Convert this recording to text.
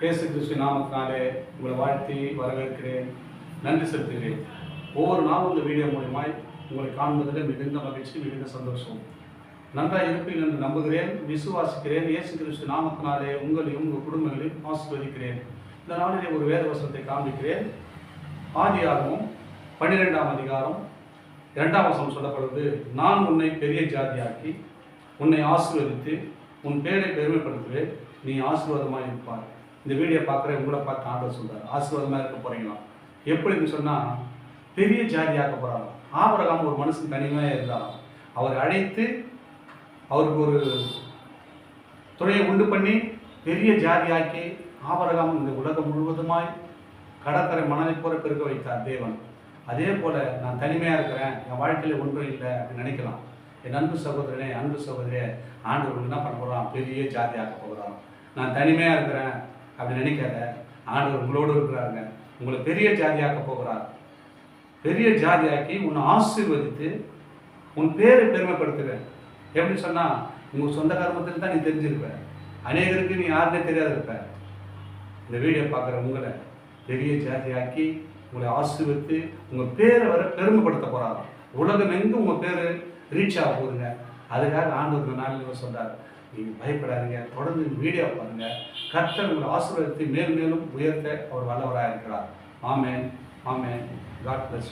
இயேசு கிறிஸ்து நாமத்தினாலே உங்களை வாழ்த்தி வரவேற்கிறேன், நன்றி செலுத்துகிறேன். ஒவ்வொரு நாளும் இந்த வீடியோ மூலமாய் உங்களை காண்பதில் மிகுந்த மகிழ்ச்சி, மிகுந்த சந்தோஷம். நன்றாக இருப்பீர்கள் என்று நம்புகிறேன், விசுவாசிக்கிறேன். இயேசு கிறிஸ்து நாமத்தினாலே உங்களையும் உங்கள் குடும்பங்களையும் ஆசீர்வதிக்கிறேன். இந்த நாளிலே ஒரு வேத வசனத்தை காண்பிக்கிறேன். ஆதியாகமம் 12ஆம் அதிகாரம் 2ஆம் வசனம் சொல்லப்படுவது, நான் உன்னை பெரிய ஜாதியாக்கி உன்னை ஆசீர்வதித்து உன் பேரை பெருமைப்படுத்துவேன், நீ ஆசீர்வாதமாக இருப்பார். இந்த வீடியோ பார்க்குற உங்களை பார்த்து ஆண்டவர் சொல்கிறார், ஆசீர்வாதமாக இருக்க போகிறீங்களா? எப்படின்னு சொன்னால், பெரிய ஜாதியாக்க போகிறாங்க. ஆபிரகாம் ஒரு மனுஷன் தனிமையாக இருந்தால் அவர் அழைத்து அவருக்கு ஒரு துணையை உண்டு பண்ணி பெரிய ஜாதியாக்கி ஆபிரகாம் இந்த உலகம் முழுவதுமாய் கடற்கரை மணலை போல பெருக்க வைத்தார் தேவன். அதே போல் நான் தனிமையாக இருக்கிறேன், என் வாழ்க்கையில் ஒன்றும் இல்லை அப்படின்னு நினைக்கலாம். என் அன்பு சகோதரனே, அன்பு சகோதரியே, ஆண்டவர் என்ன பண்ண போகிறான்? பெரிய ஜாதியாக்க போகிறான். நான் தனிமையாக இருக்கிறேன் அப்படி நினைக்காத, ஆண்டவர் உங்களோடு இருக்கிறாருங்க. உங்களை பெரிய ஜாதியாக்க போகிறார். பெரிய ஜாதியாக்கி உன்னை ஆசீர்வதித்து உன் பேரை பெருமைப்படுத்துவேன். எப்படி சொன்னால், உங்கள் சொந்த கர்மத்துக்கு தான் நீ தெரிஞ்சிருப்ப, அநேகருக்கு நீ யாருன்னே தெரியாது இருப்ப. இந்த வீடியோ பார்க்குற உங்களை பெரிய ஜாதியாக்கி உங்களை ஆசீர்வதித்து உங்கள் பேரை வர பெருமைப்படுத்த போகிறாங்க. உலகம் எங்கும் உங்கள் பேர் ரீச் ஆக போகுதுங்க. அதுக்காக ஆண்டவர் நாளில் சொல்கிறார், நீங்கள் பயப்படாதீங்க, தொடர்ந்து வீடியோ பாருங்கள். கர்த்தர் உங்களை ஆசீர்வாதத்தை மேலும் மேலும் உயர்த்த அவர் வல்லவராக இருக்கிறார். Amen, amen. God plus.